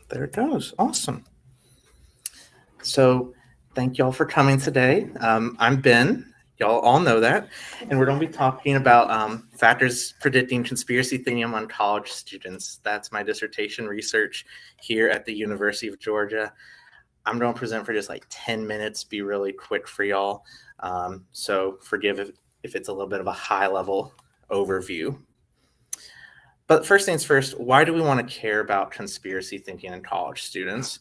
There it goes. Awesome. So thank y'all for coming today. I'm Ben. Y'all all know that. And we're going to be talking about factors predicting conspiracy thinking among college students. That's my dissertation research here at the University of Georgia. I'm going to present for just like 10 minutes, be really quick for y'all. So forgive if it's a little bit of a high level overview. But first things first, why do we want to care about conspiracy thinking in college students?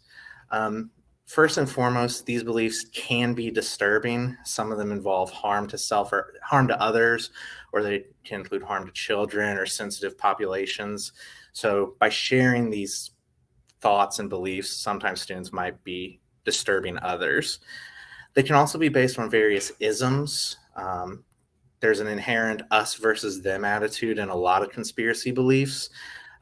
First and foremost, these beliefs can be disturbing. Some of them involve harm to self or harm to others, or they can include harm to children or sensitive populations. So by sharing these thoughts and beliefs, sometimes students might be disturbing others. They can also be based on various isms. There's an inherent us versus them attitude in a lot of conspiracy beliefs.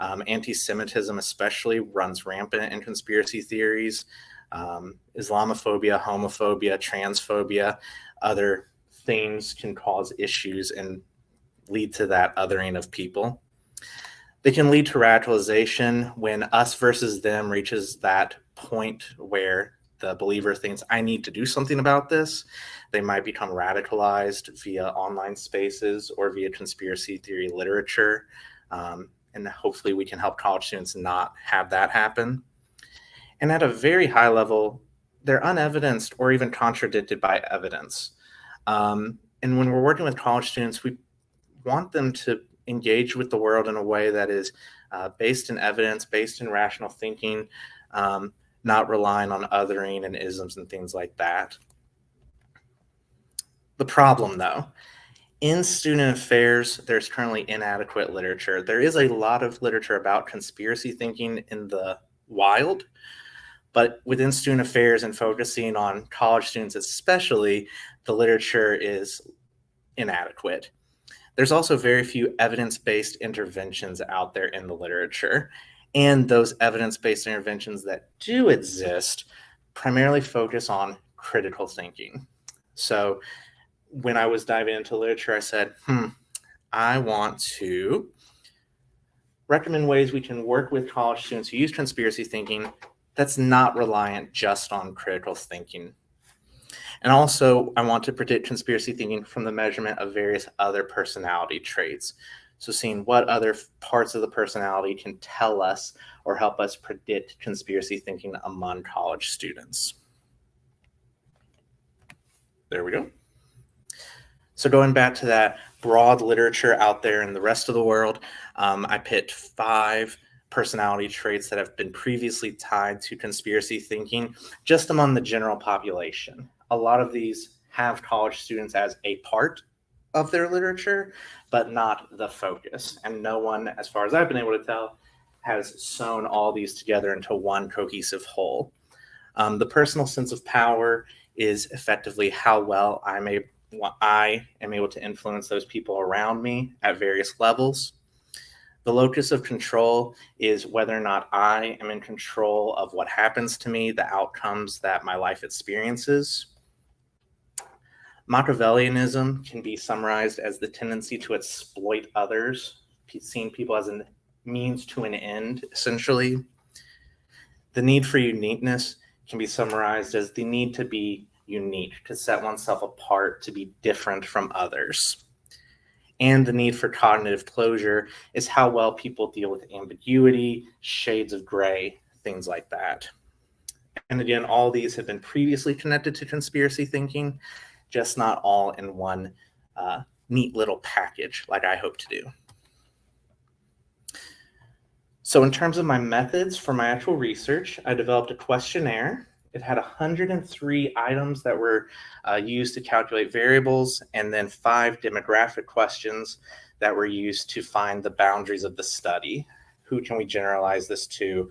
Anti-Semitism especially runs rampant in conspiracy theories. Islamophobia, homophobia, transphobia, other things can cause issues and lead to that othering of people. They can lead to radicalization when us versus them reaches that point where the believer thinks, I need to do something about this. They might become radicalized via online spaces or via conspiracy theory literature. And hopefully we can help college students not have that happen. And at a very high level, they're unevidenced or even contradicted by evidence. And when we're working with college students, we want them to engage with the world in a way that is based in evidence, based in rational thinking, not relying on othering and isms and things like that. The problem, though, in student affairs, there's currently inadequate literature. There is a lot of literature about conspiracy thinking in the wild, but within student affairs and focusing on college students especially, the literature is inadequate. There's also very few evidence-based interventions out there in the literature. And those evidence-based interventions that do exist primarily focus on critical thinking. So when I was diving into literature, I said, I want to recommend ways we can work with college students who use conspiracy thinking that's not reliant just on critical thinking. And also, I want to predict conspiracy thinking from the measurement of various other personality traits. So seeing what other parts of the personality can tell us or help us predict conspiracy thinking among college students. There we go. So going back to that broad literature out there in the rest of the world, I picked 5 personality traits that have been previously tied to conspiracy thinking just among the general population. A lot of these have college students as a part of their literature, but not the focus. And no one, as far as I've been able to tell, has sewn all these together into one cohesive whole. The personal sense of power is effectively how well I am able to influence those people around me at various levels. The locus of control is whether or not I am in control of what happens to me, the outcomes that my life experiences. Machiavellianism can be summarized as the tendency to exploit others, seeing people as a means to an end, essentially. The need for uniqueness can be summarized as the need to be unique, to set oneself apart, to be different from others. And the need for cognitive closure is how well people deal with ambiguity, shades of gray, things like that. And again, all these have been previously connected to conspiracy thinking, just not all in one neat little package like I hope to do. So in terms of my methods for my actual research, I developed a questionnaire. It had 103 items that were used to calculate variables, and then 5 demographic questions that were used to find the boundaries of the study. Who can we generalize this to?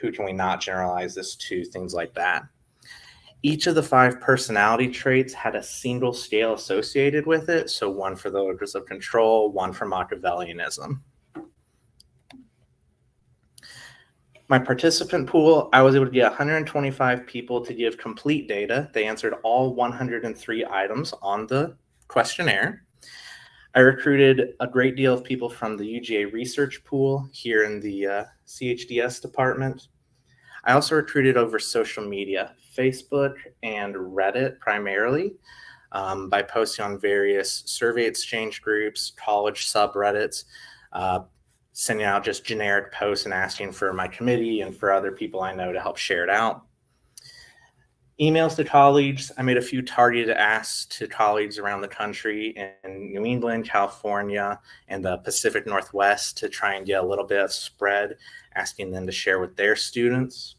Who can we not generalize this to? Things like that. Each of the 5 personality traits had a single scale associated with it. So one for the locus of control, one for Machiavellianism. My participant pool, I was able to get 125 people to give complete data. They answered all 103 items on the questionnaire. I recruited a great deal of people from the UGA research pool here in the CHDS department. I also recruited over social media, Facebook and Reddit primarily, by posting on various survey exchange groups, college subreddits, sending out just generic posts and asking for my committee and for other people I know to help share it out. Emails to colleagues. I made a few targeted asks to colleagues around the country in New England, California, and the Pacific Northwest to try and get a little bit of spread, asking them to share with their students.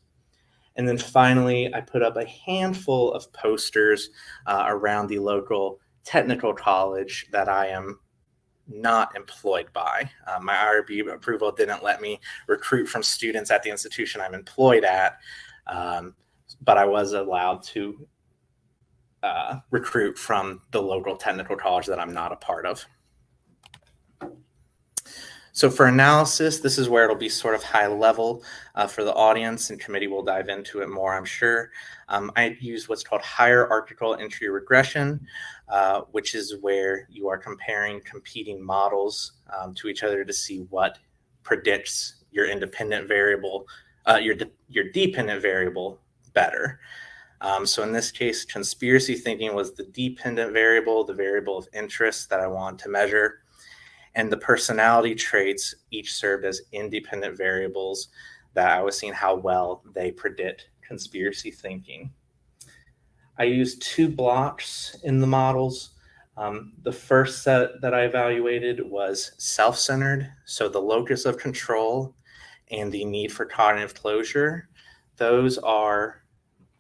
And then finally, I put up a handful of posters around the local technical college that I am not employed by. My IRB approval didn't let me recruit from students at the institution I'm employed at, but I was allowed to recruit from the local technical college that I'm not a part of. So for analysis, this is where it'll be sort of high level for the audience, and committee will dive into it more, I'm sure. I use what's called hierarchical entry regression, which is where you are comparing competing models to each other to see what predicts your independent variable, your dependent variable better. So in this case, conspiracy thinking was the dependent variable, the variable of interest that I wanted to measure. And the personality traits each served as independent variables that I was seeing how well they predict conspiracy thinking. I used 2 blocks in the models. The first set that I evaluated was self-centered, so the locus of control and the need for cognitive closure. Those are,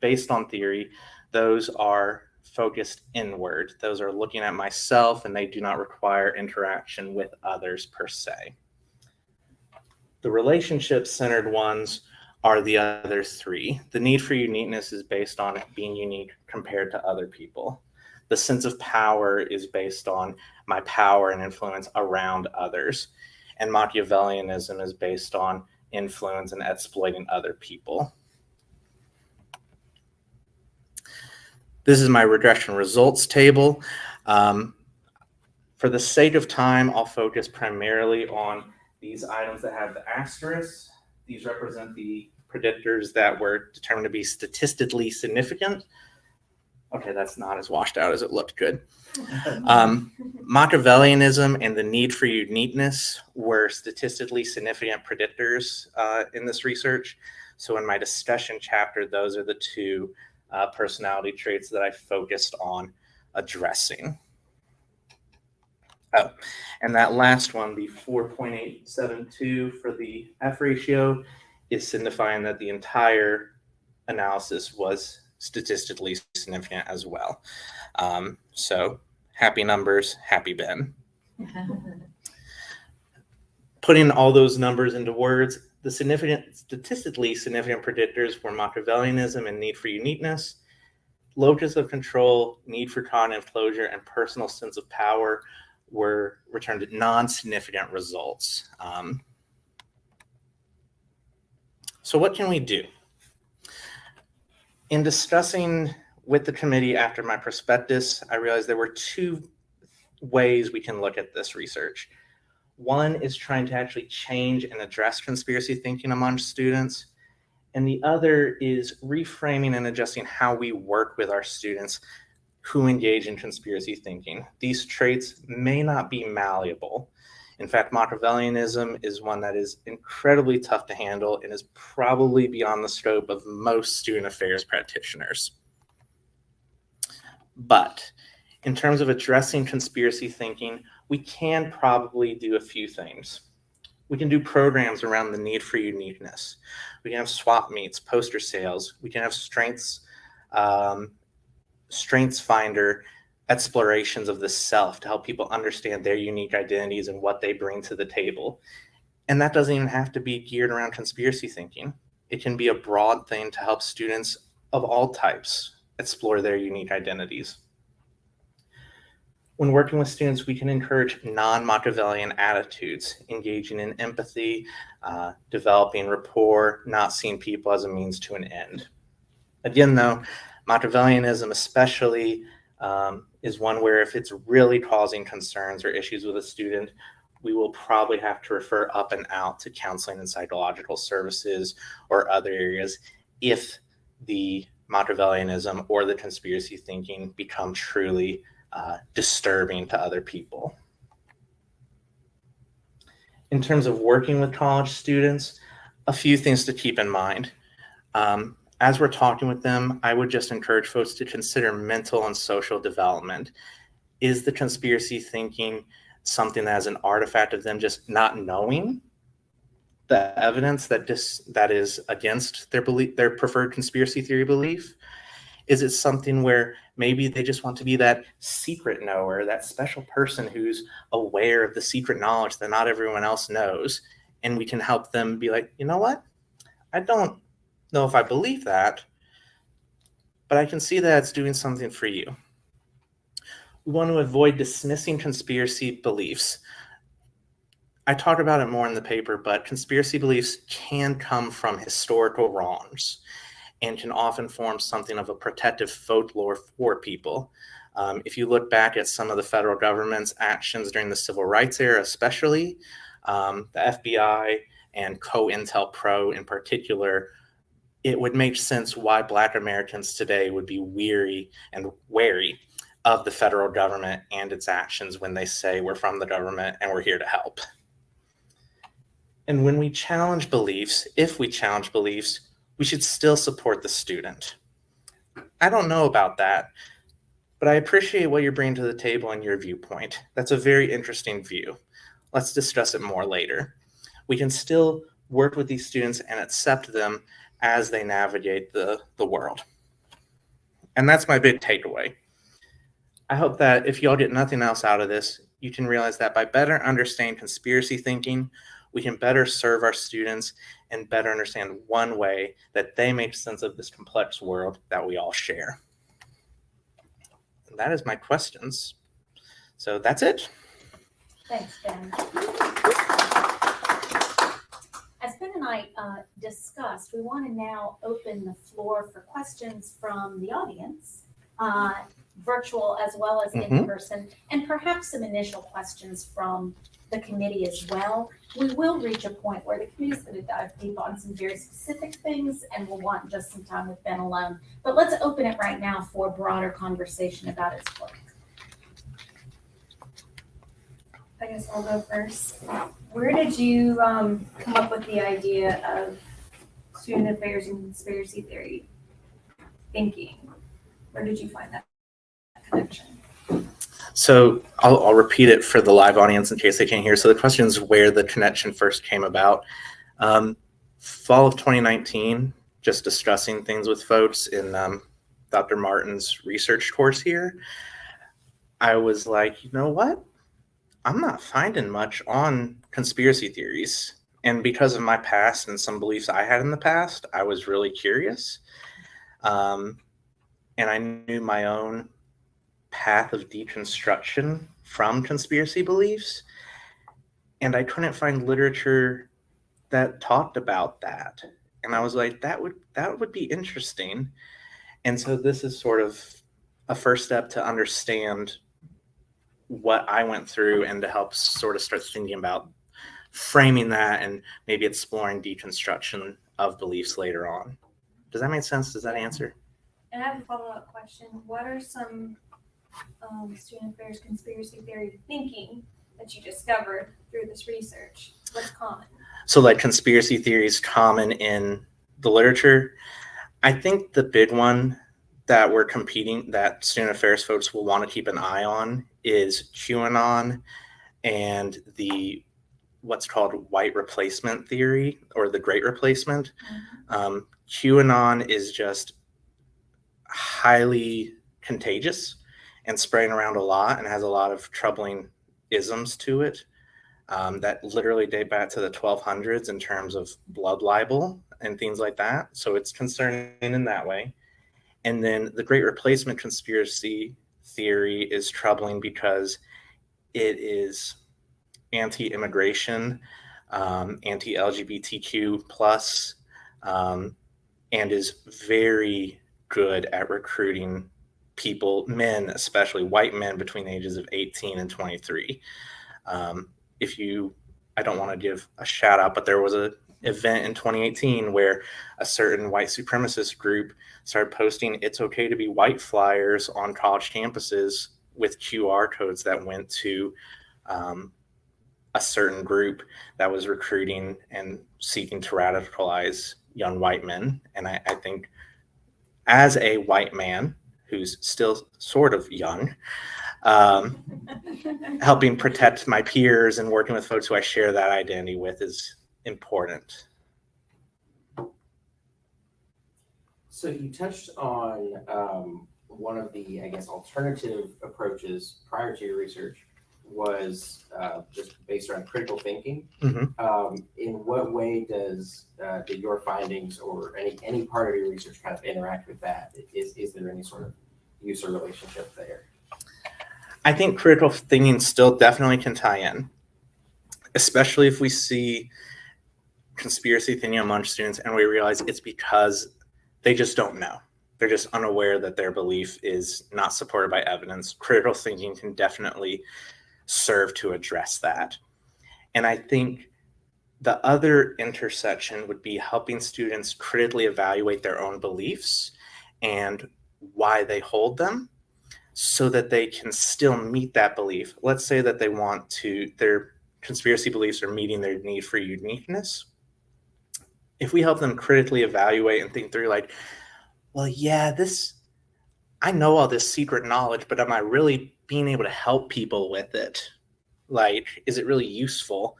based on theory, those are focused inward. Those are looking at myself, and they do not require interaction with others per se. The relationship-centered ones are the other 3. The need for uniqueness is based on being unique compared to other people. The sense of power is based on my power and influence around others. And Machiavellianism is based on influence and exploiting other people. This is my regression results table. For the sake of time, I'll focus primarily on these items that have the asterisks. These represent the predictors that were determined to be statistically significant. Okay, that's not as washed out as it looked. Good. Machiavellianism and the need for uniqueness were statistically significant predictors in this research. So in my discussion chapter, those are the 2 personality traits that I focused on addressing. Oh, and that last one, the 4.872 for the F ratio, is signifying that the entire analysis was statistically significant as well. So happy numbers, happy Ben. Putting all those numbers into words, the statistically significant predictors were Machiavellianism and need for uniqueness, locus of control, need for cognitive closure, and personal sense of power were returned non-significant results. So what can we do? In discussing with the committee after my prospectus, I realized there were 2 ways we can look at this research. One is trying to actually change and address conspiracy thinking among students, and the other is reframing and adjusting how we work with our students who engage in conspiracy thinking. These traits may not be malleable. In fact, Machiavellianism is one that is incredibly tough to handle and is probably beyond the scope of most student affairs practitioners. But in terms of addressing conspiracy thinking, we can probably do a few things. We can do programs around the need for uniqueness. We can have swap meets, poster sales. We can have strengths finder explorations of the self to help people understand their unique identities and what they bring to the table. And that doesn't even have to be geared around conspiracy thinking. It can be a broad thing to help students of all types explore their unique identities. When working with students, we can encourage non-Machiavellian attitudes, engaging in empathy, developing rapport, not seeing people as a means to an end. Again, though, Machiavellianism especially is one where if it's really causing concerns or issues with a student, we will probably have to refer up and out to counseling and psychological services or other areas if the Machiavellianism or the conspiracy thinking become truly disturbing to other people. In terms of working with college students, a few things to keep in mind. As we're talking with them, I would just encourage folks to consider mental and social development. Is the conspiracy thinking something that is an artifact of them just not knowing the evidence that is against their belief, their preferred conspiracy theory belief? Is it something where maybe they just want to be that secret knower, that special person who's aware of the secret knowledge that not everyone else knows, and we can help them be like, you know what? I don't know if I believe that, but I can see that it's doing something for you. We want to avoid dismissing conspiracy beliefs. I talk about it more in the paper, but conspiracy beliefs can come from historical wrongs and can often form something of a protective folklore for people. If you look back at some of the federal government's actions during the civil rights era, especially, the FBI and COINTELPRO in particular, it would make sense why Black Americans today would be weary and wary of the federal government and its actions when they say we're from the government and we're here to help. And when we challenge beliefs, if we challenge beliefs, we should still support the student. I don't know about that, but I appreciate what you're bringing to the table and your viewpoint. That's a very interesting view. Let's discuss it more later. We can still work with these students and accept them as they navigate the world. And that's my big takeaway. I hope that if y'all get nothing else out of this, you can realize that by better understanding conspiracy thinking, we can better serve our students and better understand one way that they make sense of this complex world that we all share. And that is my questions. So that's it. Thanks, Ben. As Ben and I discussed, we want to now open the floor for questions from the audience, virtual as well as in person, and perhaps some initial questions from the committee as well. We will reach a point where the committee is going to dive deep on some very specific things and we'll want just some time with Ben alone. But let's open it right now for a broader conversation about its work. I guess I'll go first. Where did you come up with the idea of student affairs and conspiracy theory thinking? Where did you find that connection? So I'll repeat it for the live audience in case they can't hear. So the question is where the connection first came about. Fall of 2019, just discussing things with folks in Dr. Martin's research course here. I was like, you know what? I'm not finding much on conspiracy theories. And because of my past and some beliefs I had in the past, I was really curious. And I knew my own path of deconstruction from conspiracy beliefs. And I couldn't find literature that talked about that. And I was like, that would be interesting. And so this is sort of a first step to understand what I went through and to help sort of start thinking about framing that and maybe exploring deconstruction of beliefs later on. Does that make sense? Does that answer? And I have a follow-up question. What are some student affairs conspiracy theory thinking that you discovered through this research? What's common? So like conspiracy theories common in the literature. I think the big one that that student affairs folks will want to keep an eye on is QAnon and the what's called white replacement theory or the great replacement. QAnon is just highly contagious and spreading around a lot and has a lot of troubling isms to it that literally date back to the 1200s in terms of blood libel and things like that. So it's concerning in that way. And then the Great Replacement conspiracy theory is troubling because it is anti-immigration, anti-LGBTQ plus, and is very good at recruiting people, men, especially white men between the ages of 18 and 23. I don't want to give a shout out, but there was a event in 2018 where a certain white supremacist group started posting "It's okay to be white" flyers on college campuses with QR codes that went to a certain group that was recruiting and seeking to radicalize young white men. And I think as a white man who's still sort of young, helping protect my peers and working with folks who I share that identity with is important. So you touched on one of the, I guess, alternative approaches prior to your research was just based around critical thinking. In what way does your findings or any part of your research kind of interact with that? Is there any sort of use or relationship there? I think critical thinking still definitely can tie in, especially if we see conspiracy thinking among students and we realize it's because they just don't know. They're just unaware that their belief is not supported by evidence. Critical thinking can definitely serve to address that. And I think the other intersection would be helping students critically evaluate their own beliefs and why they hold them so that they can still meet that belief. Let's say that their conspiracy beliefs are meeting their need for uniqueness. If we help them critically evaluate and think through like, well, yeah, I know all this secret knowledge, but am I really being able to help people with it? Like, is it really useful?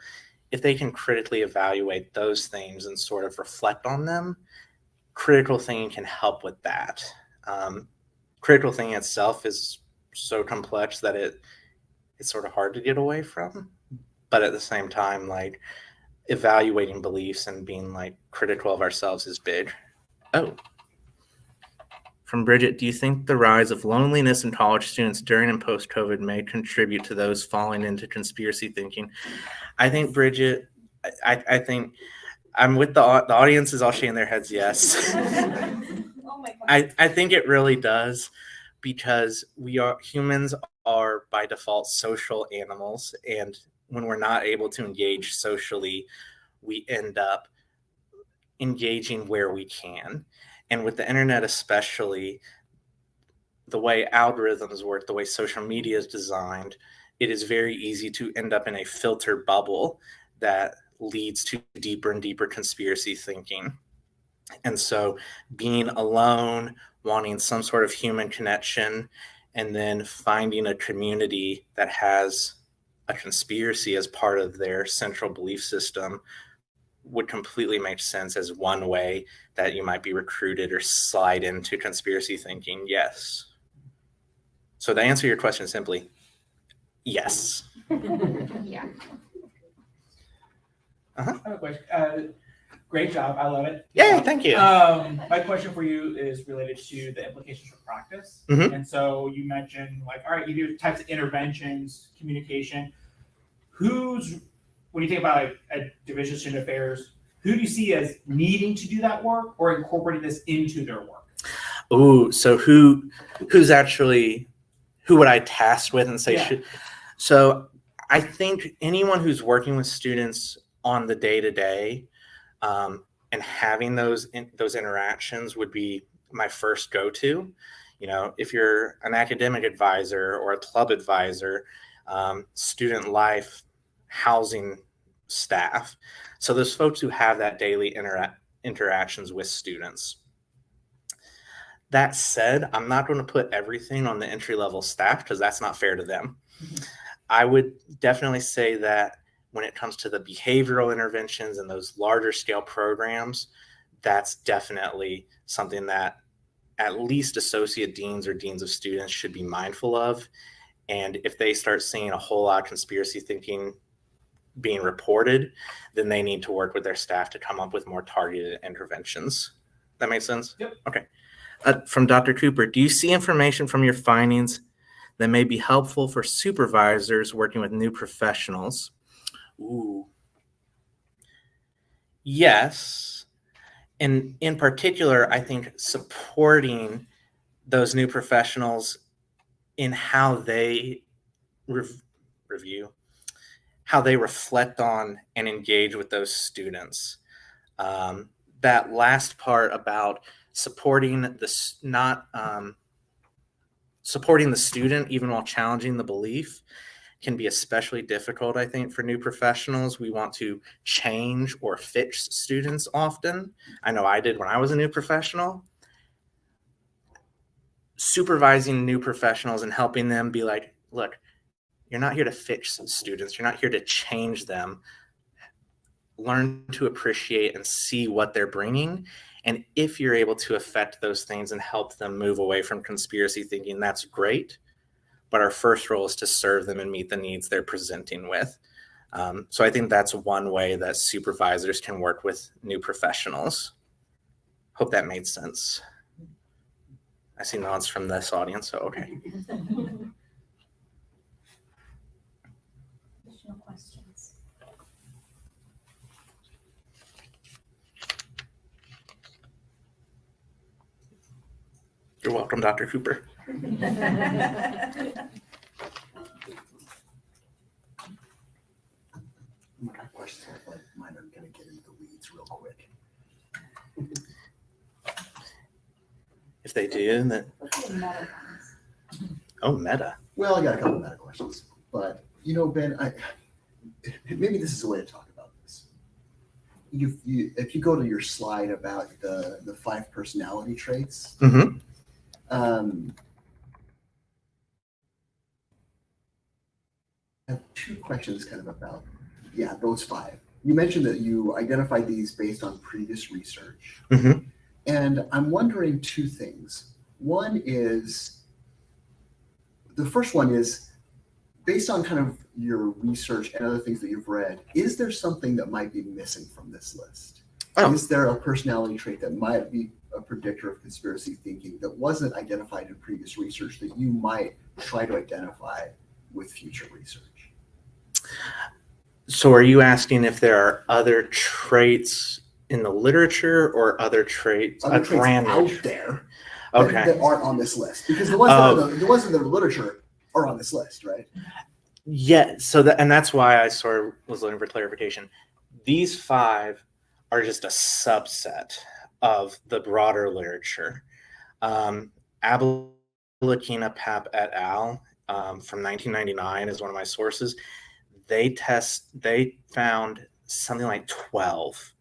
If they can critically evaluate those things and sort of reflect on them, critical thinking can help with that. Critical thinking itself is so complex that it's sort of hard to get away from. But at the same time, like, evaluating beliefs and being like critical of ourselves is big. Oh. From Bridget, do you think the rise of loneliness in college students during and post-COVID may contribute to those falling into conspiracy thinking? I think, Bridget, I think I'm with the audience is all shaking their heads yes. Oh my God. I think it really does, because humans are by default social animals, and when we're not able to engage socially, we end up engaging where we can. And with the internet especially, the way algorithms work, the way social media is designed, it is very easy to end up in a filter bubble that leads to deeper and deeper conspiracy thinking. And so being alone, wanting some sort of human connection, and then finding a community that has a conspiracy as part of their central belief system would completely make sense as one way that you might be recruited or slide into conspiracy thinking. Yes. So to answer your question simply, yes. Yeah. I have a question. Great job. I love it. Yeah, thank you. My question for you is related to the implications for practice. Mhm. And so you mentioned, like, all right, you do types of interventions, communication. When you think about like a division of student affairs, who do you see as needing to do that work or incorporating this into their work? Ooh, so who would I task with and say should? So I think anyone who's working with students on the day-to-day and having those interactions would be my first go-to. You know, if you're an academic advisor or a club advisor, student life, housing staff. So those folks who have that daily interactions with students. That said, I'm not going to put everything on the entry-level staff because that's not fair to them. Mm-hmm. I would definitely say that when it comes to the behavioral interventions and those larger scale programs, that's definitely something that at least associate deans or deans of students should be mindful of. And if they start seeing a whole lot of conspiracy thinking being reported, then they need to work with their staff to come up with more targeted interventions. That makes sense? Yep. Okay. From Dr. Cooper, do you see information from your findings that may be helpful for supervisors working with new professionals? Ooh. Yes. And in particular, I think supporting those new professionals in how they review, how they reflect on and engage with those students. That last part about supporting supporting the student even while challenging the belief can be especially difficult, I think, for new professionals. We want to change or fix students often. I know I did when I was a new professional. Supervising new professionals and helping them be like, look, you're not here to fix students. You're not here to change them. Learn to appreciate and see what they're bringing. And if you're able to affect those things and help them move away from conspiracy thinking, that's great. But our first role is to serve them and meet the needs they're presenting with. So I think that's one way that supervisors can work with new professionals. Hope that made sense. I see nods from this audience, so okay. Additional questions? You're welcome, Dr. Cooper. I got questions, but mine are going to get into the weeds real quick. If they do, then meta. Well, I got a couple of meta questions, but Ben, maybe this is a way to talk about this. If you go to your slide about the 5 personality traits, Mm-hmm. I have 2 questions kind of about those 5. You mentioned that you identified these based on previous research, Mm-hmm. and I'm wondering 2 things. The first one is, based on kind of your research and other things that you've read, is there something that might be missing from this list? Oh. Is there a personality trait that might be a predictor of conspiracy thinking that wasn't identified in previous research that you might try to identify with future research? So are you asking if there are other traits in the literature or other traits, Other traits out there that aren't on this list? Because the ones in the literature are on this list, right? Yeah, that's why I sort of was looking for clarification. These 5 are just a subset of the broader literature. Abelakina Pap et al. From 1999 is one of my sources. They found something like 12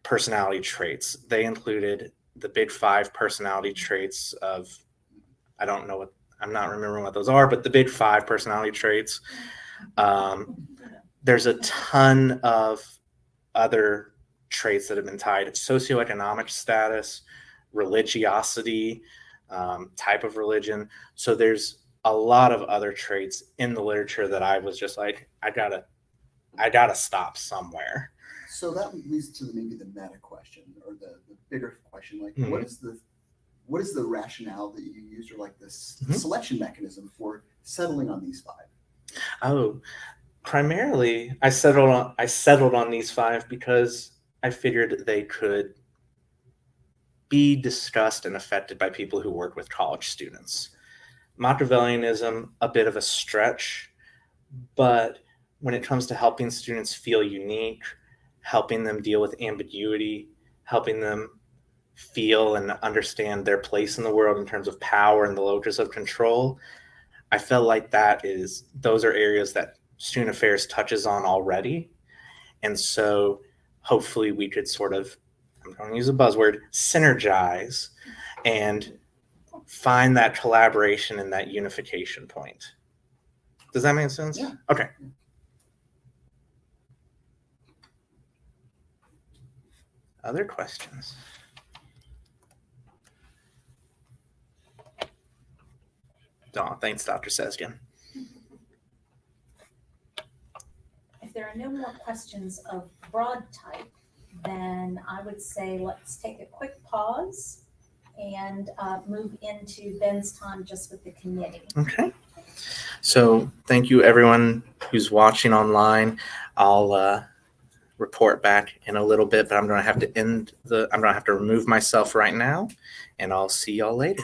personality traits. They included the big 5 personality traits of, I'm not remembering what those are, but the big 5 personality traits. There's a ton of other traits that have been tied: socioeconomic status, religiosity, type of religion. So there's a lot of other traits in the literature that I was just like, I gotta stop somewhere. So that leads to maybe the meta question, or the bigger question, like Mhm. what is the rationale that you used, or like this Mhm. selection mechanism for settling on these 5? Oh, primarily I settled on these 5 because I figured they could be discussed and affected by people who work with college students. Machiavellianism, a bit of a stretch, but when it comes to helping students feel unique, helping them deal with ambiguity, helping them feel and understand their place in the world in terms of power and the locus of control, I felt like those are areas that student affairs touches on already. And so hopefully we could sort of, I'm going to use a buzzword, synergize and find that collaboration and that unification point. Does that make sense? Yeah. Okay. Other questions? Oh, thanks, Dr. Seskin. If there are no more questions of broad type, then I would say let's take a quick pause and move into Ben's time just with the committee. Okay. So thank you, everyone who's watching online. I'll report back in a little bit, but I'm going to have to remove myself right now, and I'll see y'all later.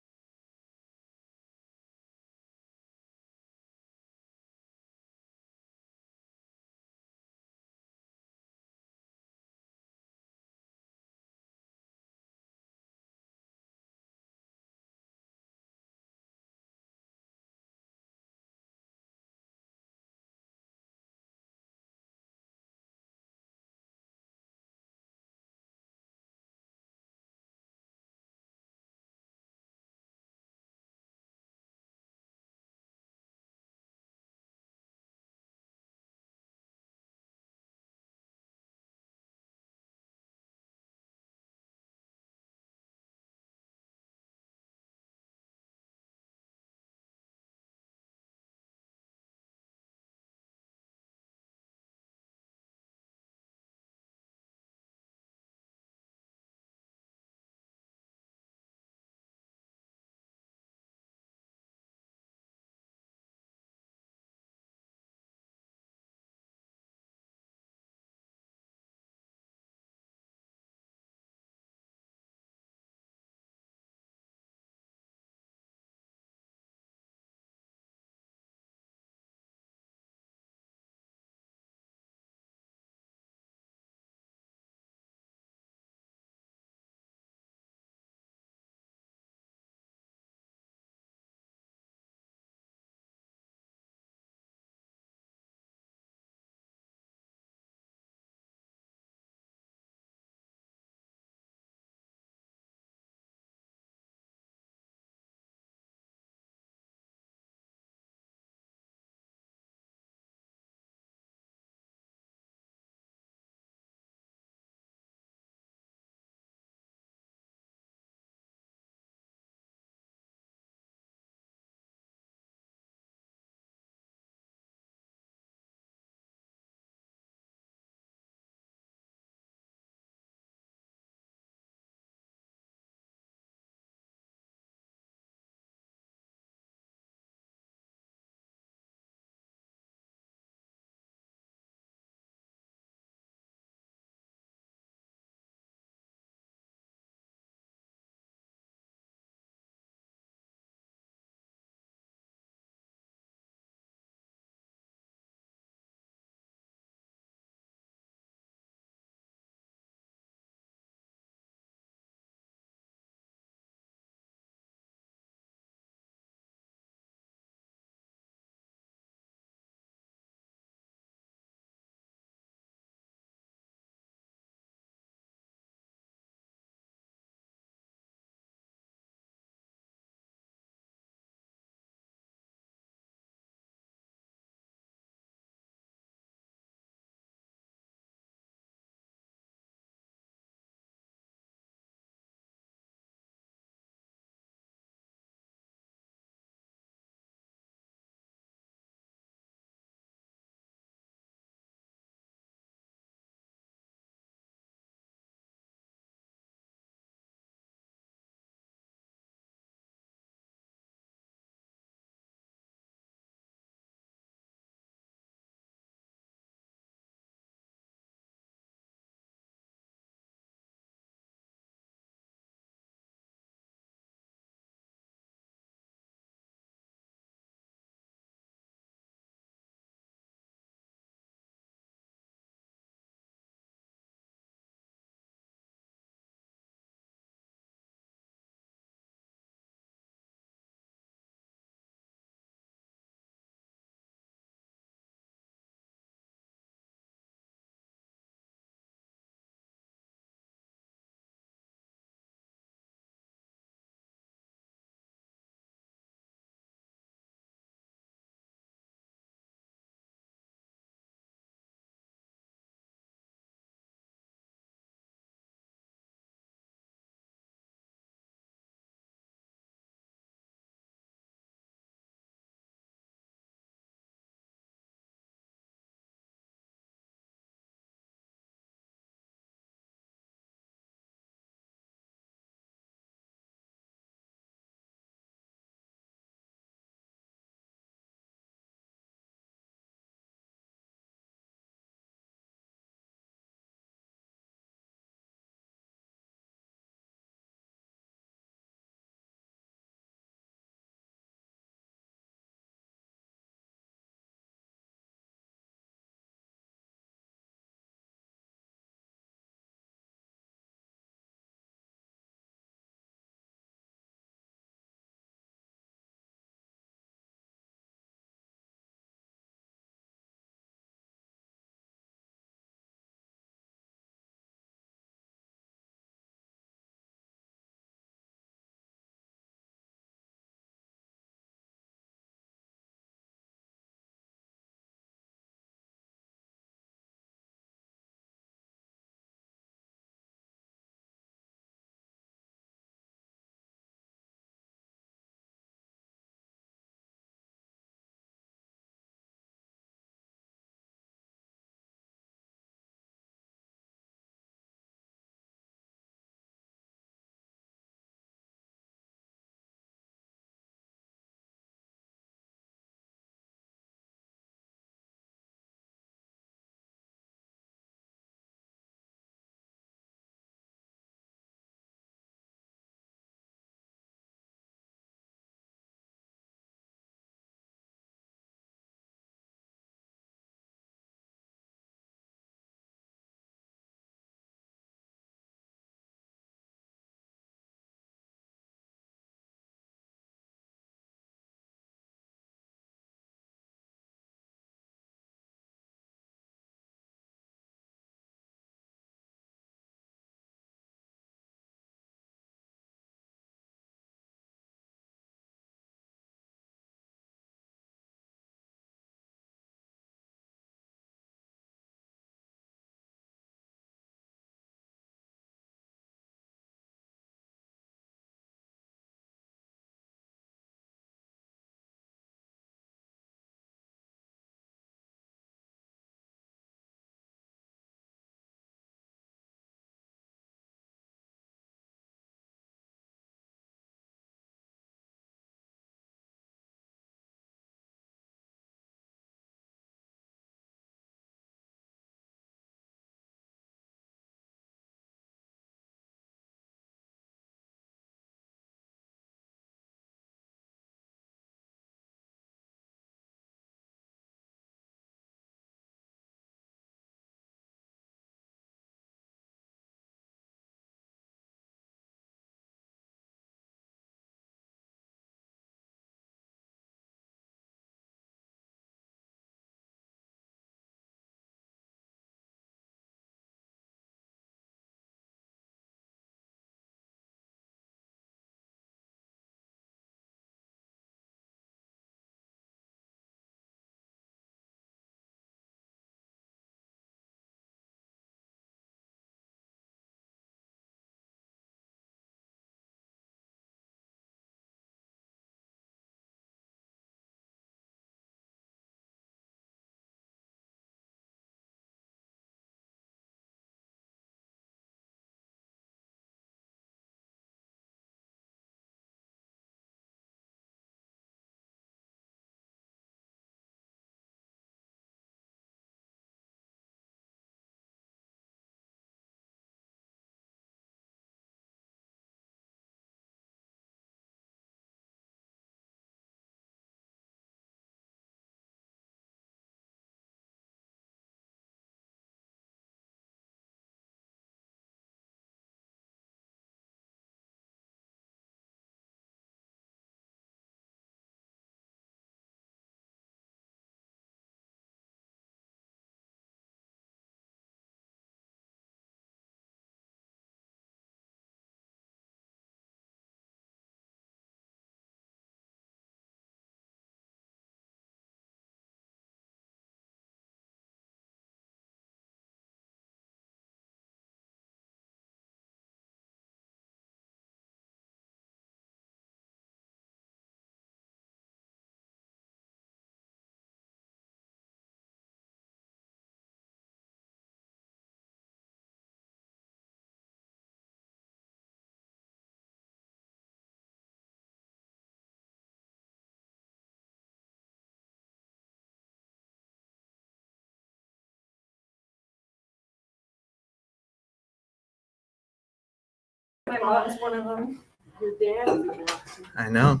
My mom's one of them. Your dad. I know.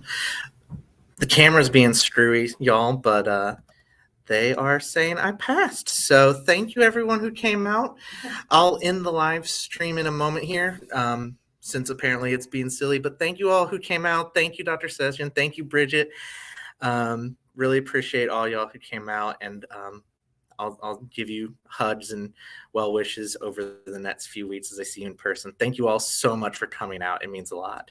The camera's being screwy, y'all, but they are saying I passed. So thank you everyone who came out. I'll end the live stream in a moment here, since apparently it's being silly. But thank you all who came out. Thank you, Dr. Session. Thank you, Bridget. Really appreciate all y'all who came out, and I'll give you hugs and well wishes over the next few weeks as I see you in person. Thank you all so much for coming out. It means a lot.